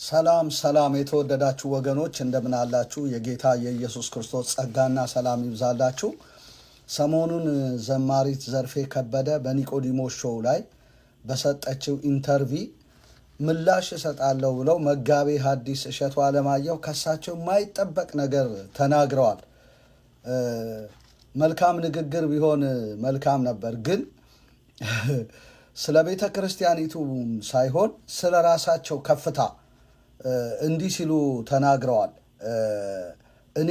ሰላም ሰላም የተወደዳችሁ ወገኖች እንደምን አላችሁ? የጌታ የኢየሱስ ክርስቶስ ጸጋና ሰላም ይብዛላችሁ። ሰሞኑን ዘማሪት ዘርፌ ከበደ በኒቆዲሞስ ሾው ላይ በሰጠችው ኢንተርቪው ምላሽ እሰጣለሁ ብለው መጋቤ ሐዲስ እሸቱ አለማየሁ ከሳቸው የማይጠበቅ ነገር ተናግረዋል። መልካም ንግግር ቢሆን መልካም ነበር፣ ግን ስለ ቤተ ክርስቲያኒቱ ሳይሆን ስለ ራሳቸው ከፍታ እንዲህ ሲሉ ተናግረዋል። እኔ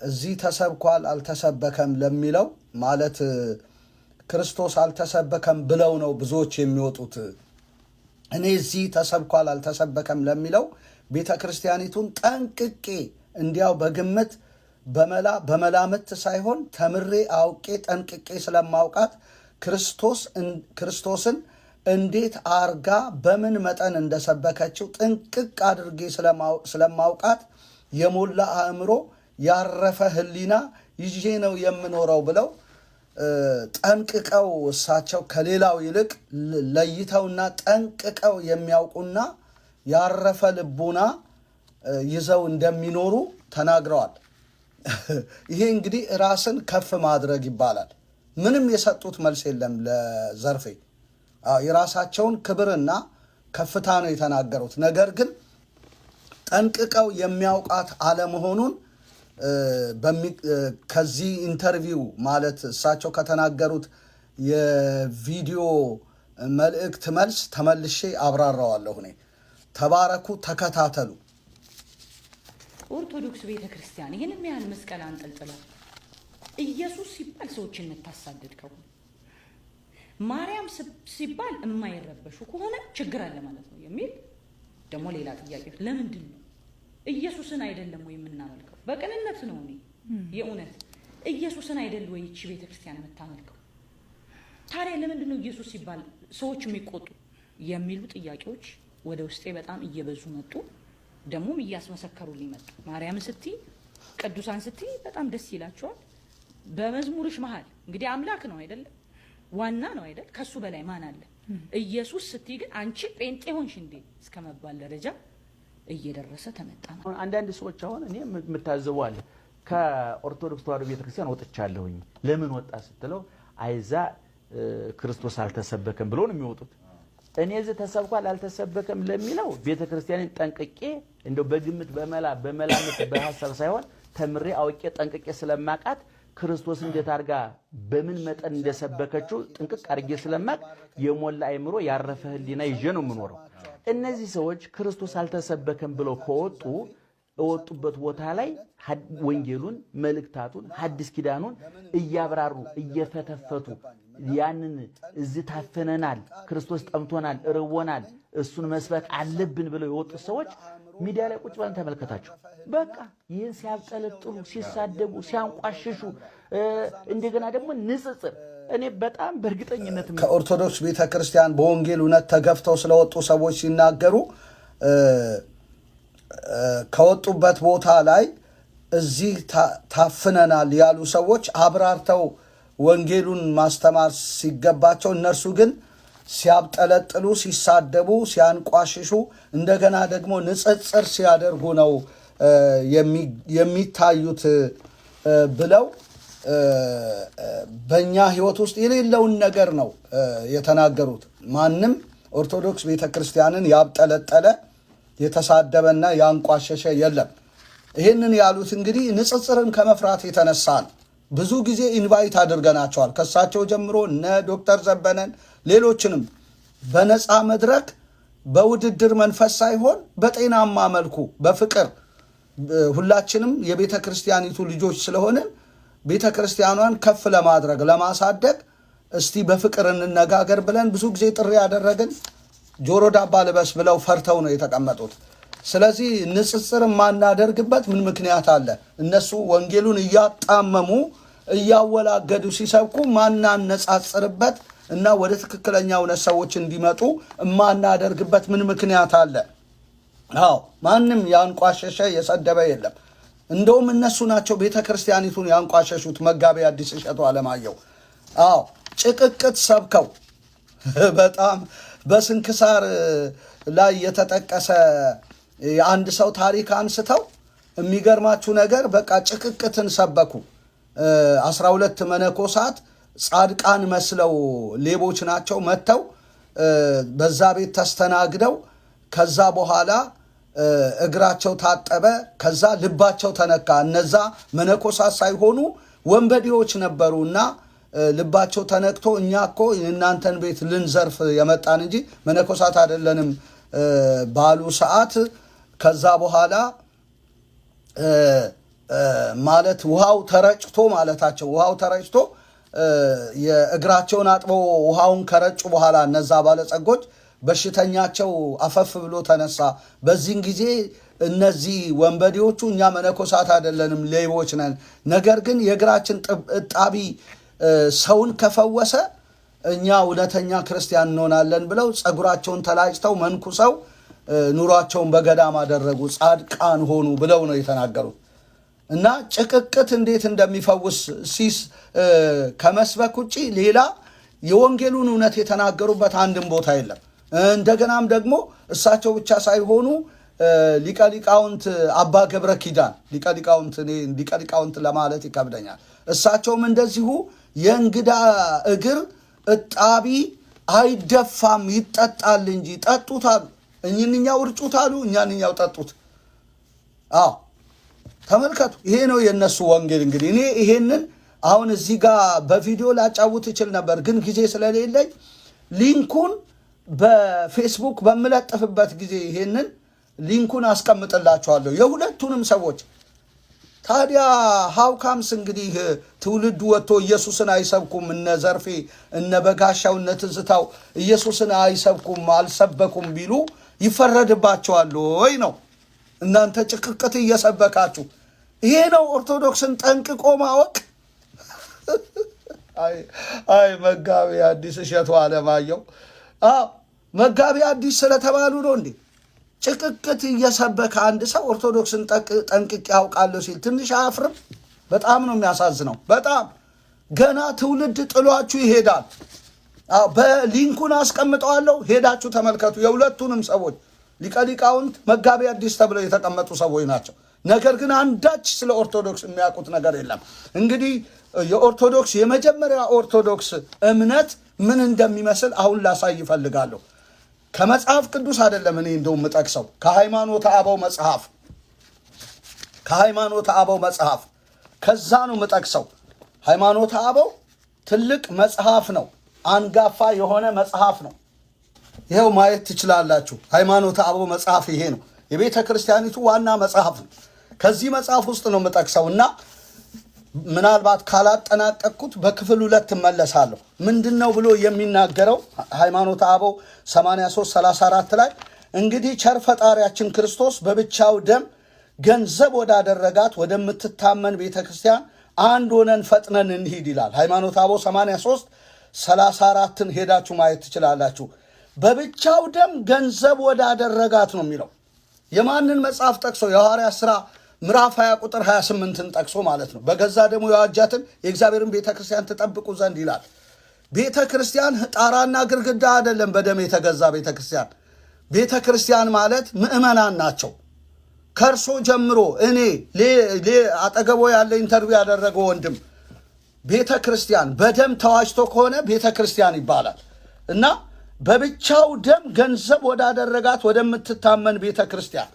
እዚህ ተሰብኳል አልተሰበከም ለሚለው ማለት ክርስቶስ አልተሰበከም ብለው ነው ብዙዎች የሚወጡት። እኔ እዚህ ተሰብኳል አልተሰበከም ለሚለው ቤተ ክርስቲያኒቱን ጠንቅቄ እንዲያው በግምት በመላምት ሳይሆን ተምሬ አውቄ ጠንቅቄ ስለማውቃት ክርስቶስን እንዴት አርጋ በምን መጠን እንደሰበከችው ጥንቅቅ አድርጌ ስለማውቃት የሞላ አእምሮ ያረፈ ሕሊና ይዤ ነው የምኖረው ብለው ጠንቅቀው እሳቸው ከሌላው ይልቅ ለይተውና ጠንቅቀው የሚያውቁና ያረፈ ልቡና ይዘው እንደሚኖሩ ተናግረዋል። ይሄ እንግዲህ ራስን ከፍ ማድረግ ይባላል። ምንም የሰጡት መልስ የለም ለዘርፌ። የራሳቸውን ክብርና ከፍታ ነው የተናገሩት። ነገር ግን ጠንቅቀው የሚያውቃት አለመሆኑን ከዚህ ኢንተርቪው ማለት እሳቸው ከተናገሩት የቪዲዮ መልእክት መልስ ተመልሼ አብራራዋለሁ። እኔ ተባረኩ፣ ተከታተሉ። ኦርቶዶክስ ቤተክርስቲያን ይህንን ያህል መስቀል አንጠልጥላ ኢየሱስ ሲባል ሰዎችን የምታሳድድ ከሆነ ማርያም ሲባል የማይረበሹ ከሆነ ችግር አለ ማለት ነው የሚል ደግሞ ሌላ ጥያቄ። ለምንድን ነው ኢየሱስን አይደለም ወይ የምናመልከው? በቅንነት ነው። እኔ የእውነት ኢየሱስን አይደል ወይ እቺ ቤተክርስቲያን የምታመልከው? ታዲያ ለምንድን ነው ኢየሱስ ሲባል ሰዎች የሚቆጡ የሚሉ ጥያቄዎች ወደ ውስጤ በጣም እየበዙ መጡ። ደግሞም እያስመሰከሩልኝ መጡ። ማርያም ስትይ ቅዱሳን ስትይ በጣም ደስ ይላቸዋል። በመዝሙርሽ መሃል እንግዲህ አምላክ ነው አይደለም? ዋና ነው አይደል? ከሱ በላይ ማን አለ? ኢየሱስ ስትይ ግን አንቺ ጴንጤ ሆንሽ እንዴ እስከ መባል ደረጃ እየደረሰ ተመጣ ነው። አንዳንድ ሰዎች አሁን እኔ የምታዘበው አለ ከኦርቶዶክስ ተዋሕዶ ቤተክርስቲያን ወጥቻለሁኝ። ለምን ወጣ ስትለው አይዛ ክርስቶስ አልተሰበከም ብሎ ነው የሚወጡት። እኔ እዚህ ተሰብኳል አልተሰበከም ለሚለው ቤተክርስቲያንን ጠንቅቄ እንደው በግምት በመላምት በሐሳብ ሳይሆን ተምሬ አውቄ ጠንቅቄ ስለማቃት ክርስቶስ እንዴት አርጋ በምን መጠን እንደሰበከችው ጥንቅቅ አርጌ ስለማቅ የሞላ አይምሮ ያረፈ ሕሊና ይዤ ነው የምኖረው። እነዚህ ሰዎች ክርስቶስ አልተሰበከም ብለው ከወጡ እወጡበት ቦታ ላይ ወንጌሉን፣ መልእክታቱን፣ ሐዲስ ኪዳኑን እያብራሩ እየፈተፈቱ ያንን እዚህ ታፈነናል፣ ክርስቶስ ጠምቶናል፣ እርቦናል፣ እሱን መስበክ አለብን ብለው የወጡ ሰዎች ሚዲያ ላይ ቁጭ ብለን ተመልከታቸው። በቃ ይህን ሲያብጠለጥሉ፣ ሲሳደቡ፣ ሲያንቋሽሹ እንደገና ደግሞ ንጽጽር እኔ በጣም በእርግጠኝነት ከኦርቶዶክስ ቤተክርስቲያን በወንጌል እውነት ተገፍተው ስለወጡ ሰዎች ሲናገሩ ከወጡበት ቦታ ላይ እዚህ ታፍነናል ያሉ ሰዎች አብራርተው ወንጌሉን ማስተማር ሲገባቸው እነርሱ ግን ሲያብጠለጥሉ፣ ሲሳደቡ፣ ሲያንቋሽሹ እንደገና ደግሞ ንጽጽር ሲያደርጉ ነው የሚታዩት ብለው በእኛ ሕይወት ውስጥ የሌለውን ነገር ነው የተናገሩት። ማንም ኦርቶዶክስ ቤተክርስቲያንን ያብጠለጠለ የተሳደበና ያንቋሸሸ የለም። ይህንን ያሉት እንግዲህ ንጽጽርን ከመፍራት የተነሳ ነው። ብዙ ጊዜ ኢንቫይት አድርገናቸዋል። ከሳቸው ጀምሮ እነ ዶክተር ዘበነን ሌሎችንም በነፃ መድረክ በውድድር መንፈስ ሳይሆን በጤናማ መልኩ በፍቅር ሁላችንም የቤተ ክርስቲያኒቱ ልጆች ስለሆንን ቤተ ክርስቲያኗን ከፍ ለማድረግ ለማሳደግ እስቲ በፍቅር እንነጋገር ብለን ብዙ ጊዜ ጥሪ ያደረግን ጆሮ ዳባ ልበስ ብለው ፈርተው ነው የተቀመጡት። ስለዚህ ንጽጽር የማናደርግበት ምን ምክንያት አለ? እነሱ ወንጌሉን እያጣመሙ እያወላገዱ ሲሰብኩ ማናነጻጽርበት እና ወደ ትክክለኛ እውነት ሰዎች እንዲመጡ የማናደርግበት ምን ምክንያት አለ? አዎ ማንም ያንቋሸሸ የሰደበ የለም። እንደውም እነሱ ናቸው ቤተ ክርስቲያኒቱን ያንቋሸሹት። መጋቤ ሐዲስ እሸቱ አለማየሁ አዎ ጭቅቅት ሰብከው በጣም በስንክሳር ላይ የተጠቀሰ የአንድ ሰው ታሪክ አንስተው የሚገርማችሁ ነገር በቃ ጭቅቅትን ሰበኩ። 12 መነኮሳት ጻድቃን መስለው ሌቦች ናቸው መጥተው በዛ ቤት ተስተናግደው ከዛ በኋላ እግራቸው ታጠበ። ከዛ ልባቸው ተነካ። እነዛ መነኮሳት ሳይሆኑ ወንበዴዎች ነበሩና ልባቸው ተነክቶ እኛ እኮ የእናንተን ቤት ልንዘርፍ የመጣን እንጂ መነኮሳት አይደለንም ባሉ ሰዓት ከዛ በኋላ ማለት ውሃው ተረጭቶ ማለታቸው ውሃው ተረጭቶ የእግራቸውን አጥበው ውሃውን ከረጩ በኋላ እነዛ ባለጸጎች በሽተኛቸው አፈፍ ብሎ ተነሳ። በዚህን ጊዜ እነዚህ ወንበዴዎቹ እኛ መነኮሳት አይደለንም ሌቦች ነን፣ ነገር ግን የእግራችን እጣቢ ሰውን ከፈወሰ እኛ እውነተኛ ክርስቲያን እንሆናለን ብለው ጸጉራቸውን ተላጭተው መንኩሰው ኑሯቸውን በገዳም አደረጉ፣ ጻድቃን ሆኑ ብለው ነው የተናገሩት። እና ጭቅቅት እንዴት እንደሚፈውስ ከመስበክ ውጪ ሌላ የወንጌሉን እውነት የተናገሩበት አንድም ቦታ የለም። እንደገናም ደግሞ እሳቸው ብቻ ሳይሆኑ ሊቀ ሊቃውንት አባ ገብረ ኪዳን ሊቀ ሊቃውንት ለማለት ይከብደኛል። እሳቸውም እንደዚሁ የእንግዳ እግር እጣቢ አይደፋም ይጠጣል እንጂ ጠጡት አሉ። እኛው እርጩት አሉ፣ እኛው ጠጡት። አዎ ተመልከቱ፣ ይሄ ነው የነሱ ወንጌል። እንግዲህ እኔ ይሄንን አሁን እዚህ ጋር በቪዲዮ ላጫውት ይችል ነበር፣ ግን ጊዜ ስለሌለኝ ሊንኩን በፌስቡክ በምለጥፍበት ጊዜ ይሄንን ሊንኩን አስቀምጥላችኋለሁ የሁለቱንም ሰዎች። ታዲያ ሃውካምስ እንግዲህ ትውልዱ ወጥቶ ኢየሱስን አይሰብኩም፣ እነ ዘርፌ እነ በጋሻው እነ ትዝታው ኢየሱስን አይሰብኩም አልሰበኩም ቢሉ ይፈረድባቸዋል ወይ ነው? እናንተ ጭቅቅት እየሰበካችሁ ይሄ ነው ኦርቶዶክስን ጠንቅቆ ማወቅ። አይ መጋቢ አዲስ እሸቱ አለማየሁ መጋቢ አዲስ ስለተባሉ ነው እንዴ ጭቅቅት እየሰበከ አንድ ሰው ኦርቶዶክስን ጠንቅቄ ያውቃለሁ ሲል ትንሽ አያፍርም? በጣም ነው የሚያሳዝነው። በጣም ገና ትውልድ ጥሏችሁ ይሄዳል። በሊንኩን አስቀምጠዋለሁ፣ ሄዳችሁ ተመልከቱ። የሁለቱንም ሰዎች ሊቀ ሊቃውንት መጋቢ አዲስ ተብለው የተቀመጡ ሰዎች ናቸው። ነገር ግን አንዳች ስለ ኦርቶዶክስ የሚያውቁት ነገር የለም። እንግዲህ የኦርቶዶክስ የመጀመሪያ ኦርቶዶክስ እምነት ምን እንደሚመስል አሁን ላሳይ ይፈልጋለሁ። ከመጽሐፍ ቅዱስ አይደለም እኔ እንደውም የምጠቅሰው ከሃይማኖተ አበው መጽሐፍ ከዛ ነው የምጠቅሰው። ሃይማኖተ አበው ትልቅ መጽሐፍ ነው፣ አንጋፋ የሆነ መጽሐፍ ነው። ይሄው ማየት ትችላላችሁ። ሃይማኖተ አበው መጽሐፍ ይሄ ነው፣ የቤተ ክርስቲያኒቱ ዋና መጽሐፍ ነው። ከዚህ መጽሐፍ ውስጥ ነው የምጠቅሰውና ምናልባት ካላጠናቀቅኩት በክፍል 2 እመለሳለሁ። ምንድነው ብሎ የሚናገረው ሃይማኖተ አበው 83:34 ላይ እንግዲህ ቸር ፈጣሪያችን ክርስቶስ በብቻው ደም ገንዘብ ወዳደረጋት ወደምትታመን ቤተ ክርስቲያን አንድ ሆነን ፈጥነን እንሂድ ይላል። ሃይማኖተ አበው 83:34ን ሄዳችሁ ማየት ትችላላችሁ። በብቻው ደም ገንዘብ ወዳደረጋት ነው የሚለው። የማንን መጽሐፍ ጠቅሶ? የሐዋርያት ሥራ ምዕራፍ 20 ቁጥር 28ን ጠቅሶ ማለት ነው። በገዛ ደሙ የዋጃትን የእግዚአብሔርን ቤተ ክርስቲያን ትጠብቁ ዘንድ ይላል። ቤተ ክርስቲያን ጣራና ግርግዳ አይደለም፣ በደም የተገዛ ቤተ ክርስቲያን። ቤተ ክርስቲያን ማለት ምእመናን ናቸው። ከእርሶ ጀምሮ እኔ አጠገቦ ያለ ኢንተርቪው ያደረገው ወንድም ቤተ ክርስቲያን በደም ተዋጅቶ ከሆነ ቤተ ክርስቲያን ይባላል እና በብቻው ደም ገንዘብ ወዳደረጋት ወደምትታመን ቤተ ክርስቲያን።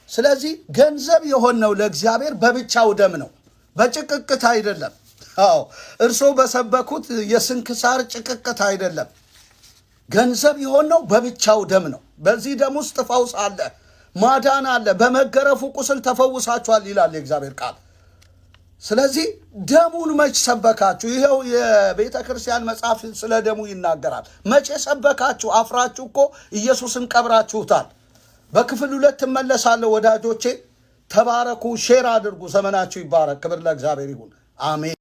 ስለዚህ ገንዘብ የሆነው ለእግዚአብሔር በብቻው ደም ነው፣ በጭቅቅት አይደለም። አዎ እርሶ በሰበኩት የስንክሳር ጭቅቅት አይደለም። ገንዘብ የሆነው በብቻው ደም ነው። በዚህ ደም ውስጥ ፈውስ አለ፣ ማዳን አለ። በመገረፉ ቁስል ተፈውሳችኋል ይላል የእግዚአብሔር ቃል። ስለዚህ ደሙን መች ሰበካችሁ? ይኸው የቤተ ክርስቲያን መጽሐፍ ስለ ደሙ ይናገራል። መቼ ሰበካችሁ? አፍራችሁ እኮ ኢየሱስን ቀብራችሁታል። በክፍል 2 እመለሳለሁ ወዳጆቼ። ተባረኩ፣ ሼር አድርጉ። ዘመናችሁ ይባረክ። ክብር ለእግዚአብሔር ይሁን። አሜን።